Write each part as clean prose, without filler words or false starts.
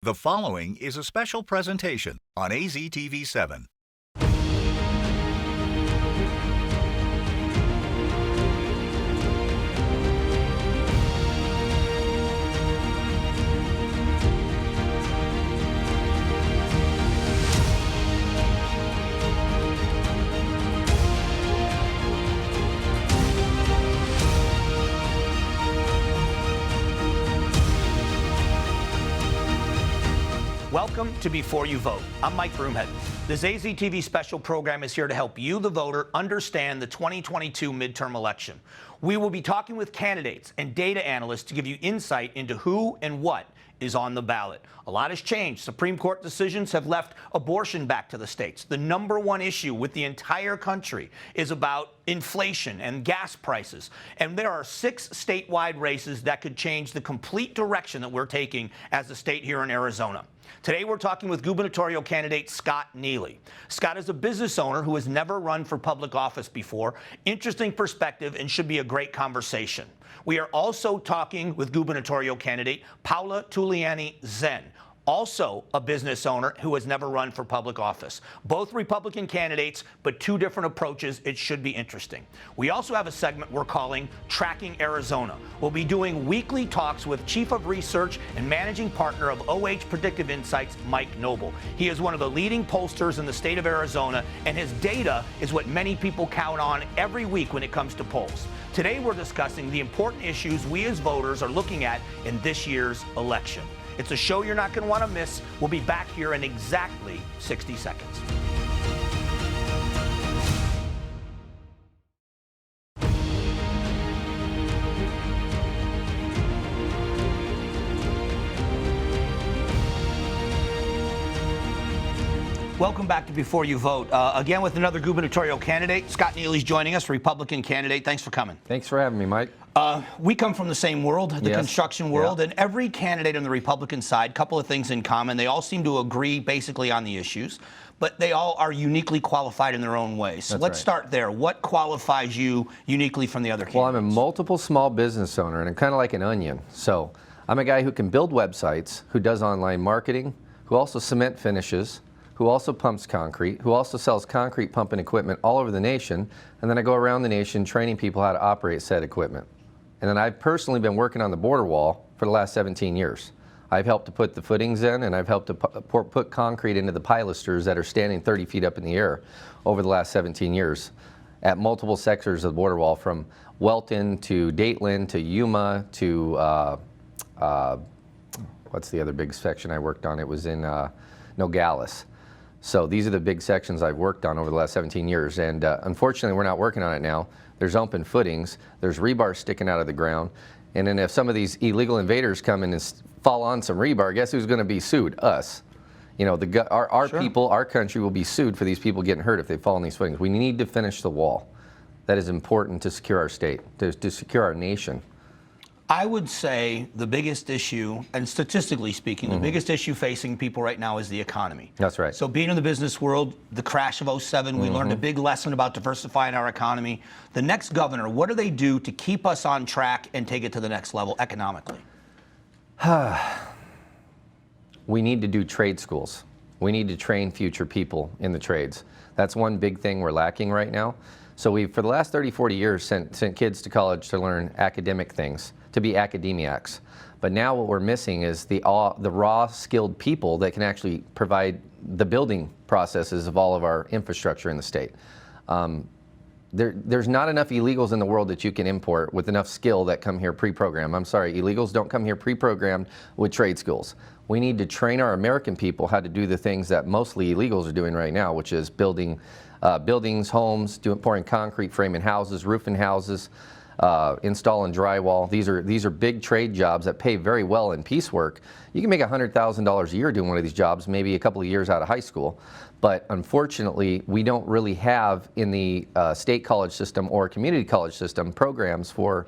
The following is a special presentation on AZTV 7. Welcome to Before You Vote. I'm Mike Broomhead. This AZTV special program is here to help you, the voter, understand the 2022 midterm election. We will be talking with candidates and data analysts to give you insight into who and what is on the ballot. A lot has changed. Supreme Court decisions have left abortion back to the states. The number one issue with the entire country is about inflation and gas prices. And there are 6 statewide races that could change the complete direction that we're taking as a state here in Arizona. Today, we're talking with gubernatorial candidate Scott Neely. Scott is a business owner who has never run for public office before. Interesting perspective and should be a great conversation. We are also talking with gubernatorial candidate Paola Tulliani Zen, also a business owner who has never run for public office. Both Republican candidates, but 2 different approaches. It should be interesting. We also have a segment we're calling Tracking Arizona. We'll be doing weekly talks with Chief of Research and Managing Partner of OH Predictive Insights, Mike Noble. He is one of the leading pollsters in the state of Arizona, and his data is what many people count on every week when it comes to polls. Today, we're discussing the important issues we as voters are looking at in this year's election. It's a show you're not going to want to miss. We'll be back here in exactly 60 seconds. Welcome back to Before You Vote. Again with another gubernatorial candidate. Scott Neely's joining us, Republican candidate. Thanks for coming. Thanks for having me, Mike. We come from the same world, the construction world, Yeah. and every candidate on the Republican side, couple of things in common. They all seem to agree basically on the issues, but they all are uniquely qualified in their own ways. So let's start there. What qualifies you uniquely from the other candidates? Well, I'm a multiple small business owner, and I'm kind of like an onion. So I'm a guy who can build websites, who does online marketing, who also cement finishes, who also pumps concrete, who also sells concrete pumping equipment all over the nation, and then I go around the nation training people how to operate said equipment. And then I've personally been working on the border wall for the last 17 years. I've helped to put the footings in, and I've helped to put concrete into the pilasters that are standing 30 feet up in the air over the last 17 years at multiple sectors of the border wall, from Welton to Dateland to Yuma to, what's the other big section I worked on? It was in Nogales. So these are the big sections I've worked on over the last 17 years, and unfortunately we're not working on it now. There's open footings, there's rebar sticking out of the ground, and then if some of these illegal invaders come in and fall on some rebar, guess who's going to be sued? Us. You know, our Sure. people, our country will be sued for these people getting hurt if they fall on these footings. We need to finish the wall. That is important to secure our state, to secure our nation. I would say the biggest issue, and statistically speaking, the biggest issue facing people right now is the economy. That's right. So being in the business world, the crash of 07, we learned a big lesson about diversifying our economy. The next governor, what do they do to keep us on track and take it to the next level economically? We need to do trade schools. We need to train future people in the trades. That's one big thing we're lacking right now. So we've, for the last 30, 40 years, sent kids to college to learn academic things, to be academiacs. But now what we're missing is the raw skilled people that can actually provide the building processes of all of our infrastructure in the state. There's not enough illegals in the world that you can import with enough skill that come here pre-programmed. I'm sorry, illegals don't come here pre-programmed with trade schools. We need to train our American people how to do the things that mostly illegals are doing right now, which is building buildings, homes, pouring concrete, framing houses, roofing houses, installing drywall. These are big trade jobs that pay very well in piecework. You can make $100,000 a year doing one of these jobs, maybe a couple of years out of high school. But unfortunately, we don't really have in the state college system or community college system programs for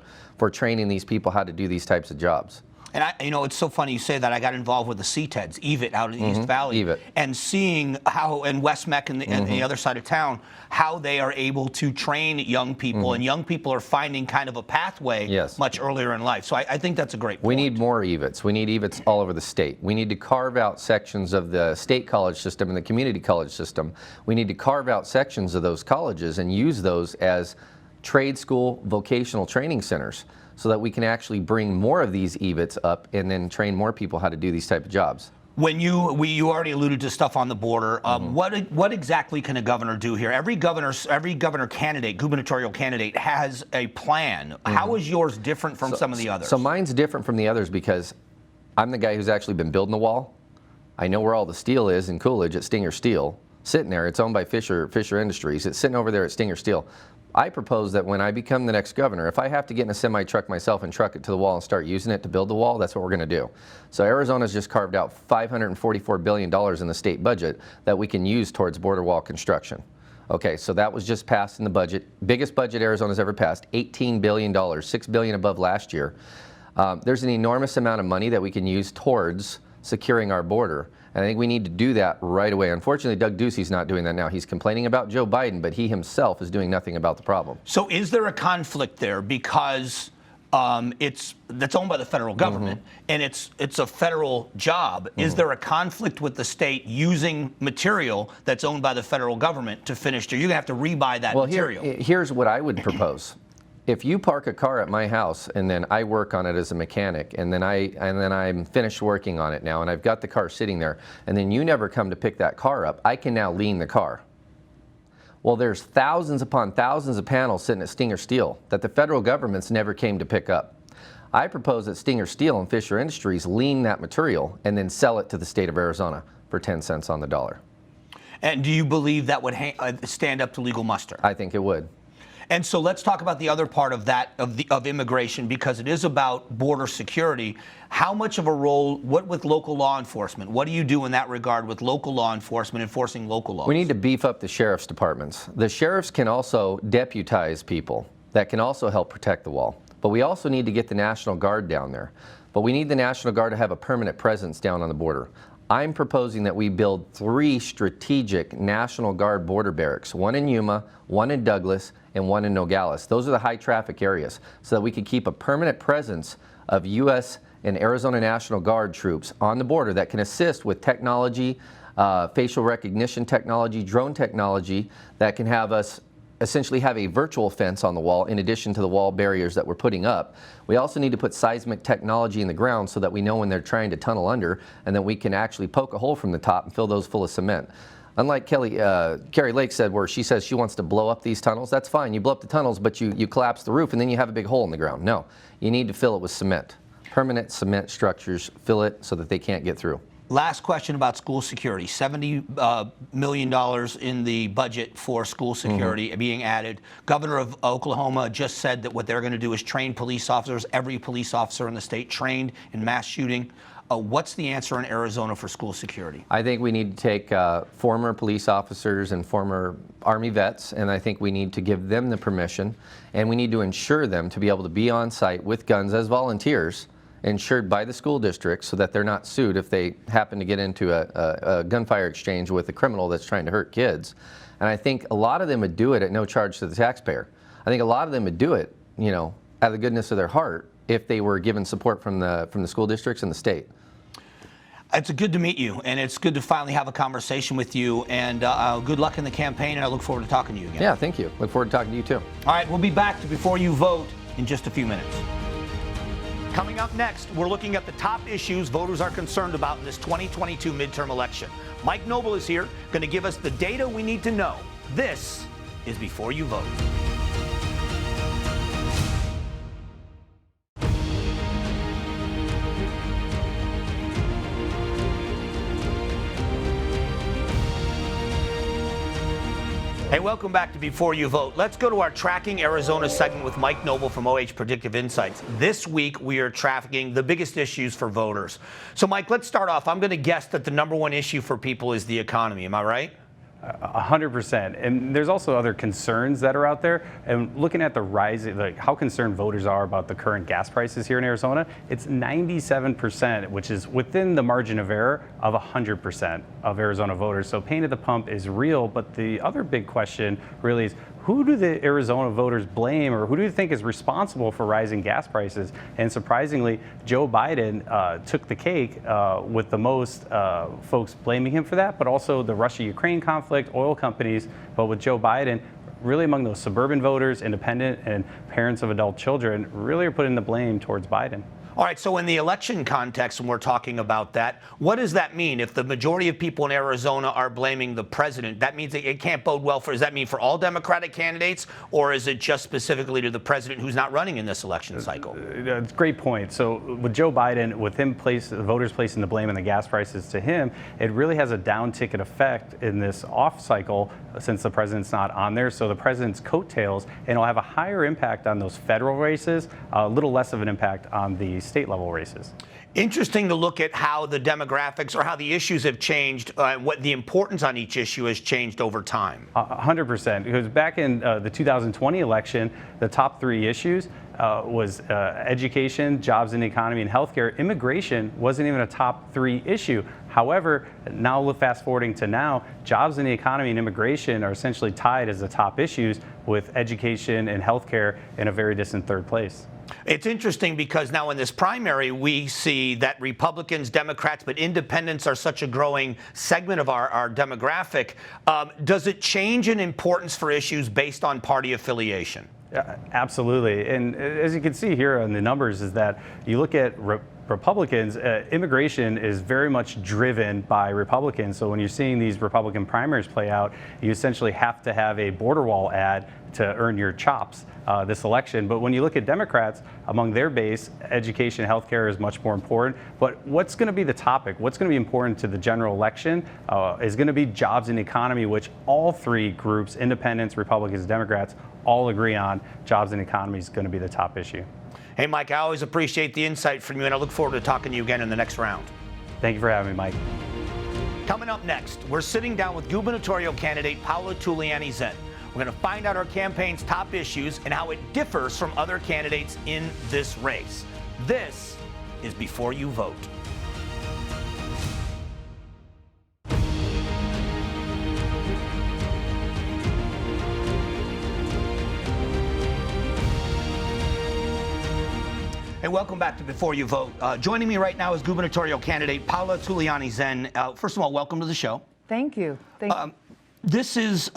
training these people how to do these types of jobs. And it's so funny you say that. I got involved with the CTEDs, EVIT, out in the East Valley, EVIT. and seeing how, and West Mech and the other side of town, how they are able to train young people, and young people are finding kind of a pathway much earlier in life. So I think that's a great point. We need more EVITs. We need EVITs all over the state. We need to carve out sections of the state college system and the community college system. We need to carve out sections of those colleges and use those as trade school vocational training centers, so that we can actually bring more of these EVITs up and then train more people how to do these type of jobs. When you already alluded to stuff on the border, what exactly can a governor do here? Every governor candidate, gubernatorial candidate, has a plan. How is yours different from some of the others? So mine's different from the others because I'm the guy who's actually been building the wall. I know where all the steel is in Coolidge at Stinger Steel, sitting there. It's owned by Fisher Industries. It's sitting over there at Stinger Steel. I propose that when I become the next governor, if I have to get in a semi-truck myself and truck it to the wall and start using it to build the wall, that's what we're going to do. So Arizona's just carved out $544 billion in the state budget that we can use towards border wall construction. Okay, so that was just passed in the budget. Biggest budget Arizona's ever passed, $18 billion, $6 billion above last year. There's an enormous amount of money that we can use towards securing our border. And I think we need to do that right away. Unfortunately, Doug Ducey's not doing that now. He's complaining about Joe Biden, but he himself is doing nothing about the problem. So is there a conflict there because that's owned by the federal government and it's a federal job? Is there a conflict with the state using material that's owned by the federal government to finish? You're going to have to rebuy that material. Here's what I would propose. If you park a car at my house and then I work on it as a mechanic and then I'm finished working on it now and I've got the car sitting there and then you never come to pick that car up, I can now lien the car. Well, there's thousands upon thousands of panels sitting at Stinger Steel that the federal government's never came to pick up. I propose that Stinger Steel and Fisher Industries lien that material and then sell it to the state of Arizona for 10 cents on the dollar. And do you believe that would stand up to legal muster? I think it would. And so let's talk about the other part of that, of immigration, because it is about border security. How much of a role, what with local law enforcement? What do you do in that regard with local law enforcement enforcing local laws? We need to beef up the sheriff's departments. The sheriffs can also deputize people that can also help protect the wall. But we also need to get the National Guard down there. But we need the National Guard to have a permanent presence down on the border. I'm proposing that we build 3 strategic National Guard border barracks, one in Yuma, one in Douglas, and one in Nogales. Those are the high traffic areas, so that we could keep a permanent presence of U.S. and Arizona National Guard troops on the border that can assist with technology, facial recognition technology, drone technology, that can have us essentially have a virtual fence on the wall in addition to the wall barriers that we're putting up. We also need to put seismic technology in the ground so that we know when they're trying to tunnel under, and then we can actually poke a hole from the top and fill those full of cement. Unlike Carrie Lake said, where she says she wants to blow up these tunnels, that's fine. You blow up the tunnels, but you collapse the roof and then you have a big hole in the ground. No, you need to fill it with cement. Permanent cement structures, fill it so that they can't get through. Last question about school security. $70 million in the budget for school security being added. Governor of Oklahoma just said that what they're going to do is train police officers. Every police officer in the state trained in mass shooting. What's the answer in Arizona for school security? I think we need to take former police officers and former Army vets, and I think we need to give them the permission, and we need to ensure them to be able to be on site with guns as volunteers, insured by the school district, so that they're not sued if they happen to get into a gunfire exchange with a criminal that's trying to hurt kids. And I think a lot of them would do it at no charge to the taxpayer. I think a lot of them would do it, out of the goodness of their heart, if they were given support from the school districts and the state. It's good to meet you, and it's good to finally have a conversation with you, and good luck in the campaign, and I look forward to talking to you again. Yeah, thank you. Look forward to talking to you too. All right, we'll be back to Before You Vote in just a few minutes. Coming up next, we're looking at the top issues voters are concerned about in this 2022 midterm election. Mike Noble is here, going to give us the data we need to know. This is Before You Vote. Hey, welcome back to Before You Vote. Let's go to our Tracking Arizona segment with Mike Noble from OH Predictive Insights. This week, we are tracking the biggest issues for voters. So, Mike, let's start off. I'm going to guess that the #1 issue for people is the economy. Am I right? 100%. And there's also other concerns that are out there. And looking at the rise, like how concerned voters are about the current gas prices here in Arizona, it's 97%, which is within the margin of error of 100% of Arizona voters. So pain at the pump is real. But the other big question really is, who do the Arizona voters blame, or who do you think is responsible for rising gas prices? And surprisingly, Joe Biden took the cake with the most folks blaming him for that, but also the Russia-Ukraine conflict, oil companies. But with Joe Biden, really among those suburban voters, independent, and parents of adult children, really are putting the blame towards Biden. All right, so in the election context, when we're talking about that, what does that mean? If the majority of people in Arizona are blaming the president, that means it can't bode well for, does that mean for all Democratic candidates, or is it just specifically to the president who's not running in this election cycle? That's a great point. So with Joe Biden, with him the voters placing the blame on the gas prices to him, it really has a down ticket effect in this off cycle since the president's not on there. So the president's coattails, and it'll have a higher impact on those federal races, a little less of an impact on the state level races. Interesting to look at how the demographics or how the issues have changed, what the importance on each issue has changed over time. 100%. Because back in the 2020 election, the top three issues was education, jobs and the economy, and healthcare. Immigration wasn't even a top three issue. However, now fast forwarding to now, jobs in the economy and immigration are essentially tied as the top issues, with education and healthcare in a very distant third place. It's interesting because now in this primary, we see that Republicans, Democrats, but independents are such a growing segment of our demographic. Does it change in importance for issues based on party affiliation? Absolutely. And as you can see here on the numbers is that you look at Republicans, immigration is very much driven by Republicans. So when you're seeing these Republican primaries play out, you essentially have to have a border wall ad to earn your chops this election. But when you look at Democrats, among their base, education, healthcare is much more important. But what's going to be the topic? What's going to be important to the general election is going to be jobs and economy, which all three groups, independents, Republicans, Democrats, all agree on. Jobs and economy is going to be the top issue. Hey, Mike, I always appreciate the insight from you, and I look forward to talking to you again in the next round. Thank you for having me, Mike. Coming up next, we're sitting down with gubernatorial candidate Paola Tulliani Zen. We're going to find out our campaign's top issues and how it differs from other candidates in this race. This is Before You Vote. Hey, welcome back to Before You Vote. Joining me right now is gubernatorial candidate Paola Tulliani Zen. First of all, welcome to the show. Thank you. This is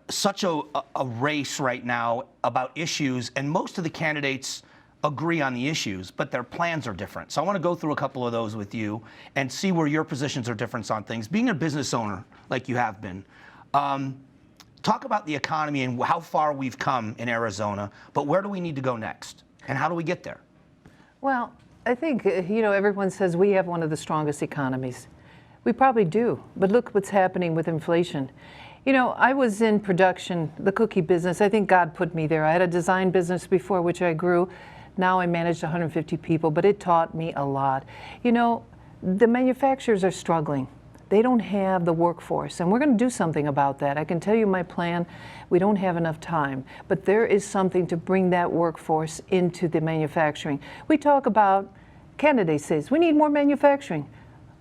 such a race right now about issues, and most of the candidates agree on the issues, but their plans are different. So I want to go through a couple of those with you and see where your positions are different on things. Being a business owner, like you have been, talk about the economy and how far we've come in Arizona, but where do we need to go next, and how do we get there? Well, I think, everyone says we have one of the strongest economies. We probably do, but look what's happening with inflation. I was in production, the cookie business. I think God put me there. I had a design business before, which I grew. Now I managed 150 people, but it taught me a lot. The manufacturers are struggling. They don't have the workforce, and we're going to do something about that. I can tell you my plan. We don't have enough time, but there is something to bring that workforce into the manufacturing. We talk about, candidates says, we need more manufacturing.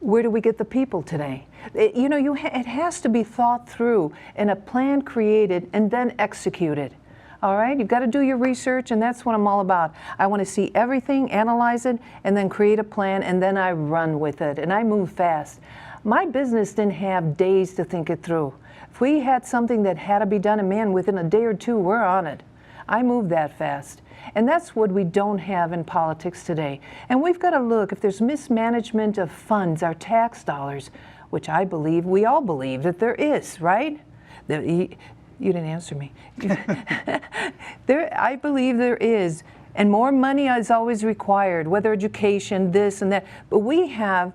Where do we get the people today? It has to be thought through and a plan created and then executed. All right, you've got to do your research, and that's what I'm all about. I want to see everything, analyze it, and then create a plan, and then I run with it, and I move fast. My business didn't have days to think it through. If we had something that had to be done, and man, within a day or two, we're on it. I move that fast. And that's what we don't have in politics today. And we've got to look, if there's mismanagement of funds, our tax dollars, which I believe, we all believe that there is, right? You didn't answer me. I believe there is. And more money is always required, whether education, this and that. But we have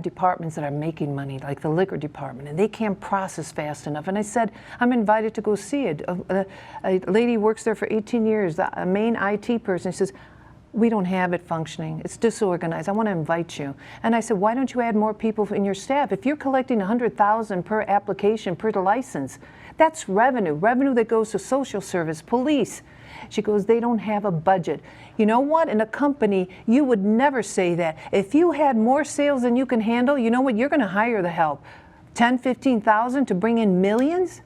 departments that are making money, like the liquor department, and they can't process fast enough. And I said, I'm invited to go see it. A lady works there for 18 years, a main IT person. She says, we don't have it functioning. It's disorganized. I want to invite you. And I said, why don't you add more people in your staff? If you're collecting $100,000 per application, per license, that's revenue that goes to social service, police. She goes, they don't have a budget. You know what? In a company, you would never say that. If you had more sales than you can handle, you know what? You're going to hire the help. 10, 15,000 to bring in millions?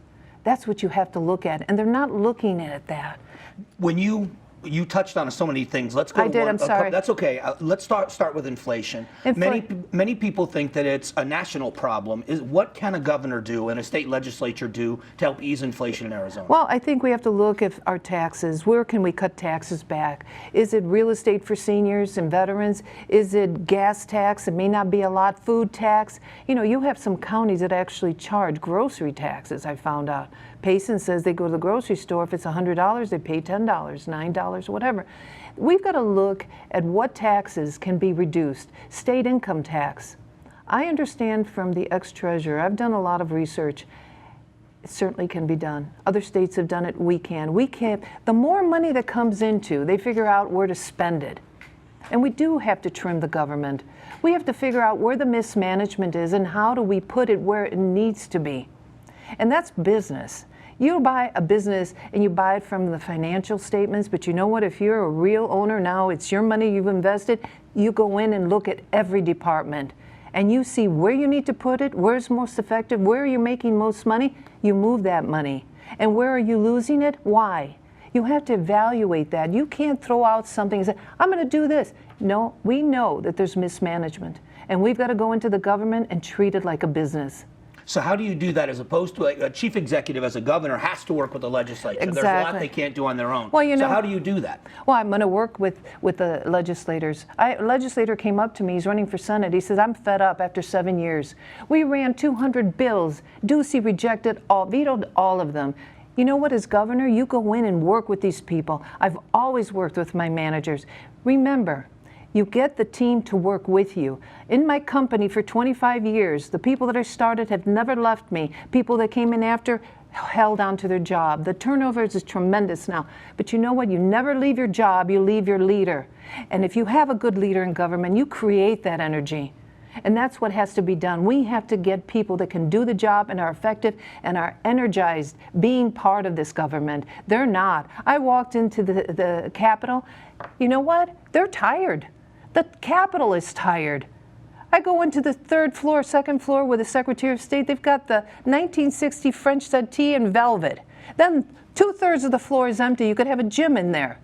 That's what you have to look at. And they're not looking at that. When you touched on so many things. Let's go. I did. I'm sorry. That's okay. Let's start with inflation. Many people think that it's a national problem. What can a governor do and a state legislature do to help ease inflation in Arizona? Well, I think we have to look at our taxes. Where can we cut taxes back? Is it real estate for seniors and veterans? Is it gas tax? It may not be a lot. Food tax. You know, you have some counties that actually charge grocery taxes, I found out. Payson says they go to the grocery store, if it's $100, they pay $10, $9, whatever. We've got to look at what taxes can be reduced. State income tax. I understand from the ex-treasurer, I've done a lot of research, it certainly can be done. Other states have done it, we can. We can't. The more money that comes into, they figure out where to spend it. And we do have to trim the government. We have to figure out where the mismanagement is and how do we put it where it needs to be. And that's business. You buy a business and you buy it from the financial statements, but you know what? If you're a real owner now, it's your money you've invested, you go in and look at every department and you see where you need to put it, where's most effective, where are you making most money, you move that money. And where are you losing it? Why? You have to evaluate that. You can't throw out something and say, I'm going to do this. No, we know that there's mismanagement and we've got to go into the government and treat it like a business. So how do you do that as opposed to a chief executive as a governor has to work with the legislature? Exactly. There's a lot they can't do on their own. Well, you know, so how do you do that? Well, I'm going to work with the legislators. A legislator came up to me, he's running for Senate. He says, I'm fed up after 7 years. We ran 200 bills. Ducey rejected all, vetoed all of them. You know what, as governor, you go in and work with these people. I've always worked with my managers. Remember, you get the team to work with you. In my company for 25 years, the people that I started have never left me. People that came in after held on to their job. The turnover is tremendous now. But you know what? You never leave your job, you leave your leader. And if you have a good leader in government, you create that energy. And that's what has to be done. We have to get people that can do the job and are effective and are energized being part of this government. They're not. I walked into the Capitol. You know what? They're tired. The Capitol is tired. I go into the third floor, second floor with the Secretary of State. They've got the 1960 French settee in velvet. Then 2/3 of the floor is empty. You could have a gym in there.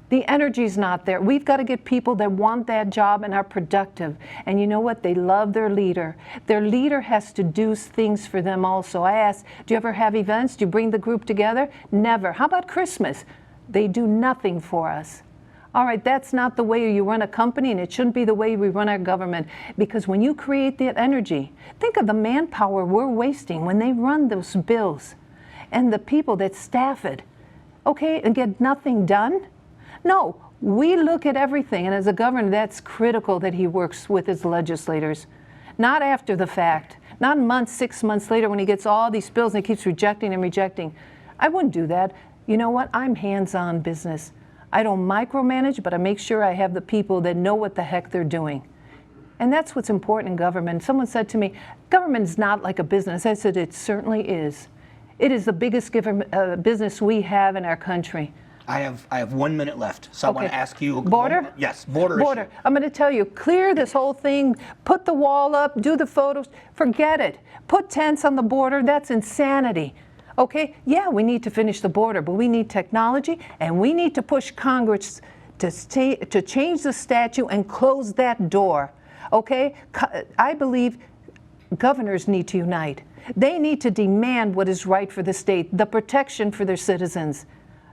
The energy's not there. We've got to get people that want that job and are productive. And you know what? They love their leader. Their leader has to do things for them also. I asked, do you ever have events? Do you bring the group together? Never. How about Christmas? They do nothing for us. All right, that's not the way you run a company, and it shouldn't be the way we run our government, because when you create that energy, think of the manpower we're wasting when they run those bills and the people that staff it, okay, and get nothing done. No, we look at everything, and as a governor, that's critical that he works with his legislators, not after the fact, not months, 6 months later when he gets all these bills and he keeps rejecting and rejecting. I wouldn't do that. You know what? I'm hands-on business. I don't micromanage, but I make sure I have the people that know what the heck they're doing. And that's what's important in government. Someone said to me, government is not like a business. I said, it certainly is. It is the biggest business we have in our country. I have 1 minute left, so Okay. I want to ask you. Border? Yes, border issue. I'm going to tell you, clear this whole thing, put the wall up, do the photos, forget it. Put tents on the border, that's insanity. Okay, yeah, we need to finish the border, but we need technology, and we need to push Congress to change the statute and close that door. Okay, I believe governors need to unite. They need to demand what is right for the state, the protection for their citizens.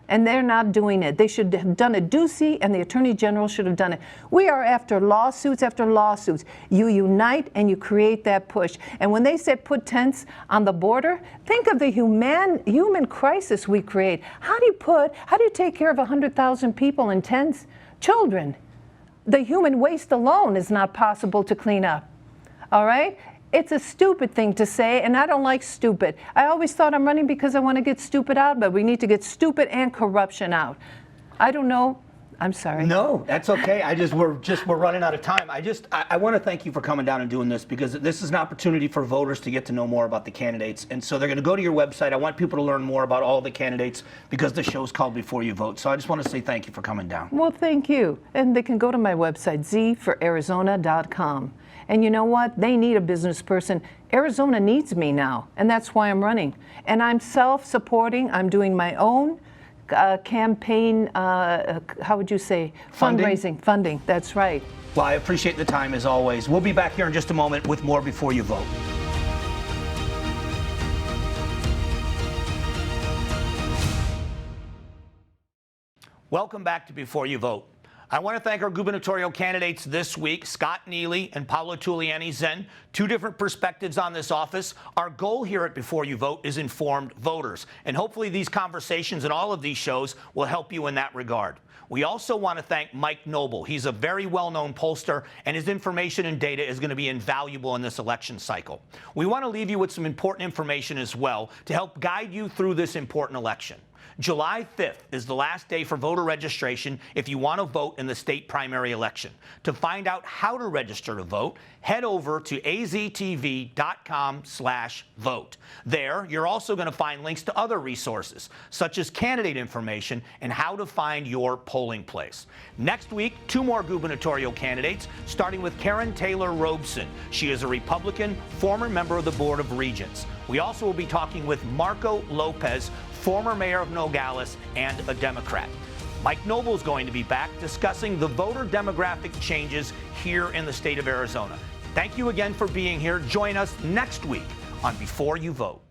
And they're not doing it. They should have done it. Ducey and the Attorney General should have done it. We are after lawsuits after lawsuits. You unite and you create that push. And when they said put tents on the border, think of the human crisis we create. How do you take care of 100,000 people in tents? Children. The human waste alone is not possible to clean up. All right? It's a stupid thing to say, and I don't like stupid. I always thought I'm running because I want to get stupid out, but we need to get stupid and corruption out. I don't know. I'm sorry. No, that's okay. We're running out of time. I want to thank you for coming down and doing this, because this is an opportunity for voters to get to know more about the candidates. And so they're going to go to your website. I want people to learn more about all the candidates, because the show's called Before You Vote. So I just want to say thank you for coming down. Well, thank you. And they can go to my website, zforarizona.com. And you know what? They need a business person. Arizona needs me now, and that's why I'm running. And I'm self-supporting. I'm doing my own campaign, how would you say? Funding? Funding, that's right. Well, I appreciate the time as always. We'll be back here in just a moment with more Before You Vote. Welcome back to Before You Vote. I want to thank our gubernatorial candidates this week, Scott Neely and Paola Tulliani Zen. Two different perspectives on this office. Our goal here at Before You Vote is informed voters. And hopefully these conversations and all of these shows will help you in that regard. We also want to thank Mike Noble. He's a very well-known pollster, and his information and data is going to be invaluable in this election cycle. We want to leave you with some important information as well to help guide you through this important election. July 5th is the last day for voter registration if you want to vote in the state primary election. To find out how to register to vote, head over to aztv.com/vote. There, you're also going to find links to other resources, such as candidate information and how to find your polling place. Next week, two more gubernatorial candidates, starting with Karen Taylor Robeson. She is a Republican, former member of the Board of Regents. We also will be talking with Marco Lopez, former mayor of Nogales and a Democrat. Mike Noble is going to be back discussing the voter demographic changes here in the state of Arizona. Thank you again for being here. Join us next week on Before You Vote.